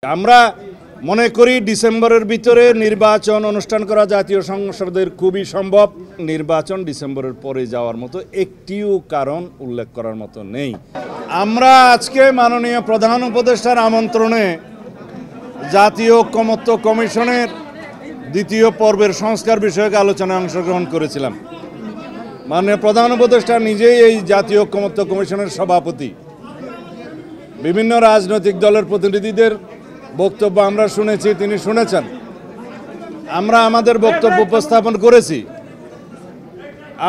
আমরা মনে করি ডিসেম্বরের ভিতরে নির্বাচন অনুষ্ঠান করা জাতীয় সংসদের খুবই সম্ভব। নির্বাচন ডিসেম্বরের পরে যাওয়ার মতো একটিও কারণ উল্লেখ করার মতো নেই। আমরা আজকে মাননীয় প্রধান উপদেষ্টার আমন্ত্রণে জাতীয় ঐকমত্য কমিশনের দ্বিতীয় পর্বের সংস্কার বিষয়ক আলোচনায় অংশগ্রহণ করেছিলাম। মাননীয় প্রধান উপদেষ্টা নিজেই এই জাতীয় ঐকমত্য কমিশনের সভাপতি। বিভিন্ন রাজনৈতিক দলের প্রতিনিধিদের বক্তব্য আমরা শুনেছি, তিনি শুনেছেন। আমরা আমাদের বক্তব্য উপস্থাপন করেছি।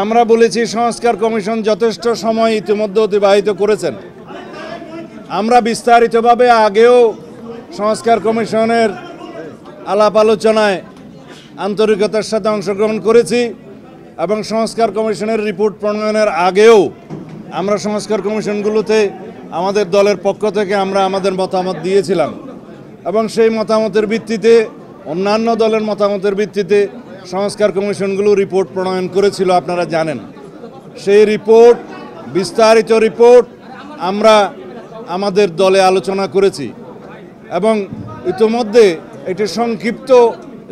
আমরা বলেছি সংস্কার কমিশন যথেষ্ট সময় ইতিমধ্যে অতিবাহিত করেছেন। আমরা বিস্তারিতভাবে আগেও সংস্কার কমিশনের আলাপ আলোচনায় আন্তরিকতার সাথে অংশগ্রহণ করেছি এবং সংস্কার কমিশনের রিপোর্ট প্রণয়নের আগেও আমরা সংস্কার কমিশনগুলোতে আমাদের দলের পক্ষ থেকে আমরা আমাদের মতামত দিয়েছিলাম এবং সেই মতামতের ভিত্তিতে অন্যান্য দলের মতামতের ভিত্তিতে সংস্কার কমিশনগুলো রিপোর্ট প্রণয়ন করেছিল। আপনারা জানেন সেই রিপোর্ট, বিস্তারিত রিপোর্ট আমরা আমাদের দলে আলোচনা করেছি এবং ইতিমধ্যে এটি সংক্ষিপ্ত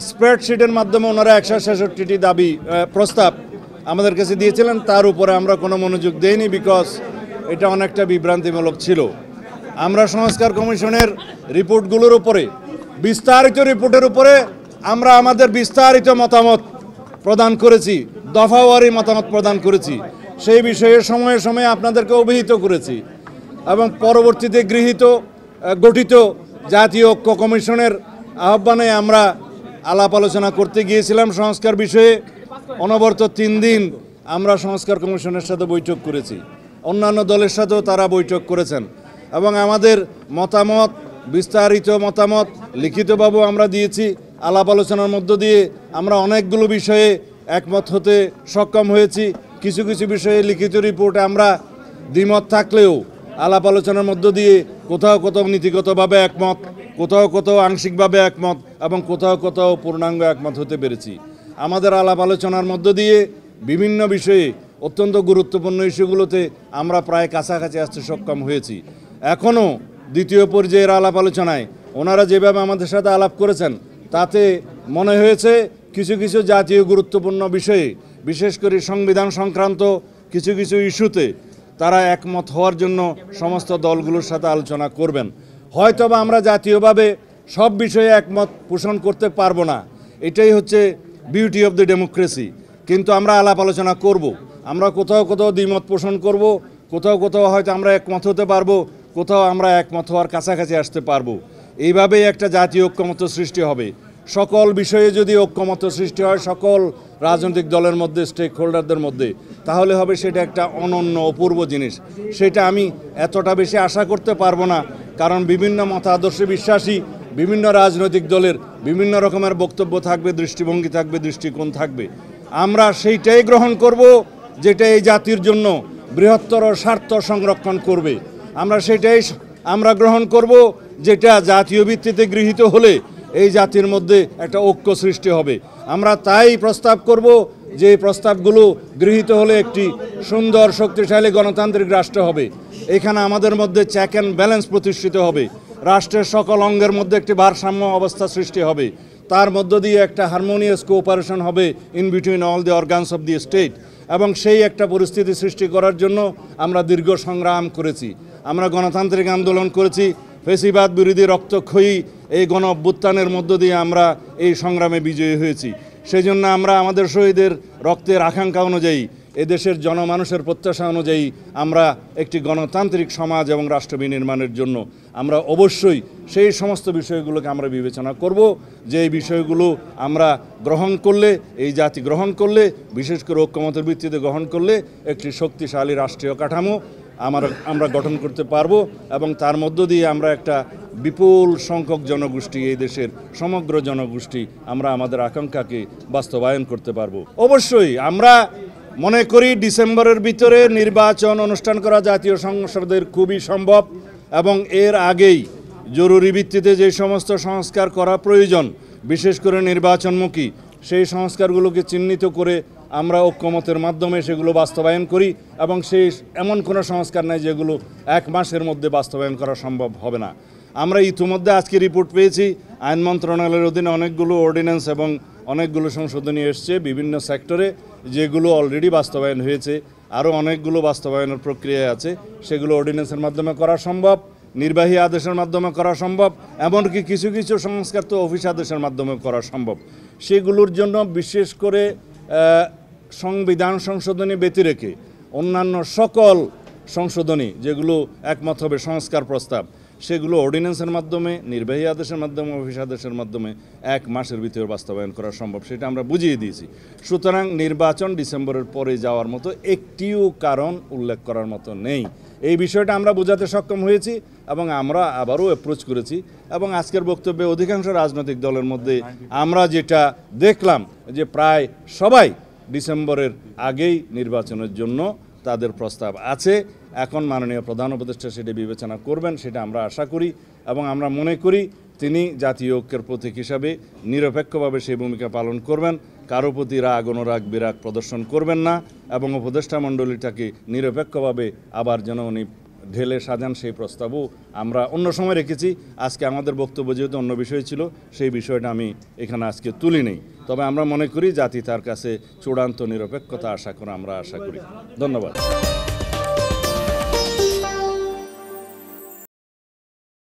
স্প্রেডশিটের মাধ্যমে ওনারা 166টি দাবি প্রস্তাব আমাদের কাছে দিয়েছিলেন। তার উপরে আমরা কোনো মনোযোগ দেইনি, বিকজ এটা অনেকটা বিভ্রান্তিমূলক ছিল। আমরা সংস্কার কমিশনের রিপোর্টগুলোর উপরে, বিস্তারিত রিপোর্টের উপরে আমরা আমাদের বিস্তারিত মতামত প্রদান করেছি, দফাওয়ারি মতামত প্রদান করেছি। সেই বিষয়ে সময়ে সময়ে আপনাদেরকে অবহিত করেছি এবং পরবর্তীতে গঠিত জাতীয় ঐক্য কমিশনের আহ্বানে আমরা আলাপ আলোচনা করতে গিয়েছিলাম সংস্কার বিষয়ে। অনবরত 3 দিন আমরা সংস্কার কমিশনের সাথে বৈঠক করেছি, অন্যান্য দলের সাথেও তারা বৈঠক করেছেন এবং আমাদের মতামত, বিস্তারিত মতামত লিখিতভাবেও আমরা দিয়েছি। আলাপ আলোচনার মধ্য দিয়ে আমরা অনেকগুলো বিষয়ে একমত হতে সক্ষম হয়েছি। কিছু কিছু বিষয়ে লিখিত রিপোর্টে আমরা দ্বিমত থাকলেও আলাপ আলোচনার মধ্য দিয়ে কোথাও কোথাও নীতিগতভাবে একমত, কোথাও আংশিকভাবে একমত এবং কোথাও পূর্ণাঙ্গ একমত হতে পেরেছি। আমাদের আলাপ আলোচনার মধ্য দিয়ে বিভিন্ন বিষয়ে অত্যন্ত গুরুত্বপূর্ণ ইস্যুগুলোতে আমরা প্রায় কাছাকাছি আসতে সক্ষম হয়েছি। এখনও দ্বিতীয় পর্যায়ের আলাপ আলোচনায় ওনারা যেভাবে আমাদের সাথে আলাপ করেছেন তাতে মনে হয়েছে কিছু কিছু জাতীয় গুরুত্বপূর্ণ বিষয়ে, বিশেষ করে সংবিধান সংক্রান্ত কিছু কিছু ইস্যুতে তারা একমত হওয়ার জন্য সমস্ত দলগুলোর সাথে আলোচনা করবেন। হয়তোবা আমরা জাতীয়ভাবে সব বিষয়ে একমত পোষণ করতে পারবো না, এটাই হচ্ছে বিউটি অফ দ্য ডেমোক্রেসি। কিন্তু আমরা আলাপ আলোচনা করব। আমরা কোথাও দ্বিমত পোষণ করব, কোথাও হয়তো আমরা একমত হতে পারবো, কোথাও আমরা একমত হওয়ার কাছাকাছি আসতে পারবো। এইভাবেই একটা জাতীয় ঐক্যমত্য সৃষ্টি হবে। সকল বিষয়ে যদি ঐক্যমত্য সৃষ্টি হয় সকল রাজনৈতিক দলের মধ্যে, স্টেক হোল্ডারদের মধ্যে, তাহলে হবে সেটা একটা অনন্য অপূর্ব জিনিস। সেটা আমি এতটা বেশি আশা করতে পারবো না, কারণ বিভিন্ন মতাদর্শে বিশ্বাসী বিভিন্ন রাজনৈতিক দলের বিভিন্ন রকমের বক্তব্য থাকবে, দৃষ্টিভঙ্গি থাকবে, দৃষ্টিকোণ থাকবে। আমরা সেইটাই গ্রহণ করব যেটা এই জাতির জন্য বৃহত্তর স্বার্থ সংরক্ষণ করবে। আমরা গ্রহণ করব যেটা জাতীয় ভিত্তিতে গৃহীত হলে এই জাতির মধ্যে একটা ঐক্য সৃষ্টি হবে। আমরা তাই প্রস্তাব করব যে এই প্রস্তাবগুলো গৃহীত হলে একটি সুন্দর শক্তিশালী গণতান্ত্রিক রাষ্ট্র হবে। এখানে আমাদের মধ্যে চেক অ্যান্ড ব্যালেন্স প্রতিষ্ঠিত হবে, রাষ্ট্রের সকল অঙ্গের মধ্যে একটি ভারসাম্য অবস্থা সৃষ্টি হবে, তার মধ্য দিয়ে একটা হারমোনিয়াস কোঅপারেশন হবে in between all the organs of the state. এবং সেই একটা পরিস্থিতি সৃষ্টি করার জন্য আমরা দীর্ঘ সংগ্রাম করেছি, আমরা গণতান্ত্রিক আন্দোলন করেছি, ফেসিবাদ বিরোধী রক্তক্ষয়ী এই গণ অভ্যুত্থানের মধ্য দিয়ে আমরা এই সংগ্রামে বিজয়ী হয়েছি। সেই জন্য আমরা আমাদের শহীদের রক্তের আকাঙ্ক্ষা অনুযায়ী, এদেশের জনমানুষের প্রত্যাশা অনুযায়ী আমরা একটি গণতান্ত্রিক সমাজ এবং রাষ্ট্র বিনির্মাণের জন্য আমরা অবশ্যই সেই সমস্ত বিষয়গুলোকে আমরা বিবেচনা করব, যে এই বিষয়গুলো আমরা গ্রহণ করলে, এই জাতি গ্রহণ করলে, বিশেষ করে ঐক্যমতের ভিত্তিতে গ্রহণ করলে একটি শক্তিশালী রাষ্ট্রীয় কাঠামো আমরা গঠন করতে পারবো এবং তার মধ্য দিয়ে আমরা একটা বিপুল সংখ্যক জনগোষ্ঠী, এই দেশের সমগ্র জনগোষ্ঠী, আমরা আমাদের আকাঙ্ক্ষাকে বাস্তবায়ন করতে পারবো। অবশ্যই আমরা মনে করি ডিসেম্বরের ভিতরে নির্বাচন অনুষ্ঠান করা জাতীয় সংসদের খুবই সম্ভব এবং এর আগেই জরুরি ভিত্তিতে যে সমস্ত সংস্কার করা প্রয়োজন, বিশেষ করে নির্বাচনমুখী, সেই সংস্কারগুলোকে চিহ্নিত করে আমরা ঐক্যমতের মাধ্যমে সেগুলো বাস্তবায়ন করি এবং সেই এমন কোনো সংস্কার নাই যেগুলো 1 মাসের মধ্যে বাস্তবায়ন করা সম্ভব হবে না। আমরা ইতিমধ্যে আজকে রিপোর্ট পেয়েছি আইন মন্ত্রণালয়ের অধীনে অনেকগুলো অর্ডিন্যান্স এবং অনেকগুলো সংশোধনী এসছে বিভিন্ন সেক্টরে, যেগুলো অলরেডি বাস্তবায়ন হয়েছে। আরও অনেকগুলো বাস্তবায়নের প্রক্রিয়ায় আছে, সেগুলো অর্ডিন্যান্সের মাধ্যমে করা সম্ভব, নির্বাহী আদেশের মাধ্যমে করা সম্ভব, এমনকি কিছু কিছু সংস্কার তো অফিস আদেশের মাধ্যমে করা সম্ভব। সেগুলোর জন্য বিশেষ করে সংবিধান সংশোধনী ব্যতিরেকে অন্যান্য সকল সংশোধনী যেগুলো একমত হবে সংস্কার প্রস্তাব, সেগুলো অর্ডিন্যান্সের মাধ্যমে, নির্বাহী আদেশের মাধ্যমে, অফিস আদেশের মাধ্যমে 1 মাসের ভিতরে বাস্তবায়ন করা সম্ভব, সেটা আমরা বুঝিয়ে দিয়েছি। সুতরাং নির্বাচন ডিসেম্বরের পরে যাওয়ার মতো একটিও কারণ উল্লেখ করার মতো নেই। এই বিষয়টা আমরা বোঝাতে সক্ষম হয়েছি এবং আমরা আবারও অ্যাপ্রোচ করেছি। এবং আজকের বক্তব্যে অধিকাংশ রাজনৈতিক দলের মধ্যে আমরা যেটা দেখলাম যে প্রায় সবাই ডিসেম্বরের আগেই নির্বাচনের জন্য তাদের প্রস্তাব আছে। এখন মাননীয় প্রধান উপদেষ্টা সেটা বিবেচনা করবেন, সেটা আমরা আশা করি এবং আমরা মনে করি তিনি জাতীয় ঐক্যের প্রতীক হিসাবে নিরপেক্ষভাবে সেই ভূমিকা পালন করবেন, কারো প্রতি রাগ অনুরাগ বিরাগ প্রদর্শন করবেন না এবং উপদেষ্টা মণ্ডলীটাকে নিরপেক্ষভাবে আবার যেন উনি ঢেলে সাজান সেই প্রস্তাবও আমরা অন্য সময় রেখেছি। আজকে আমাদের বক্তব্য যেহেতু অন্য বিষয় ছিল, সেই বিষয়টা আমি এখানে আজকে তুলি নেই। তবে আমরা মনে করি জাতি তার কাছে চূড়ান্ত নিরপেক্ষতা আমরা আশা করি। ধন্যবাদ।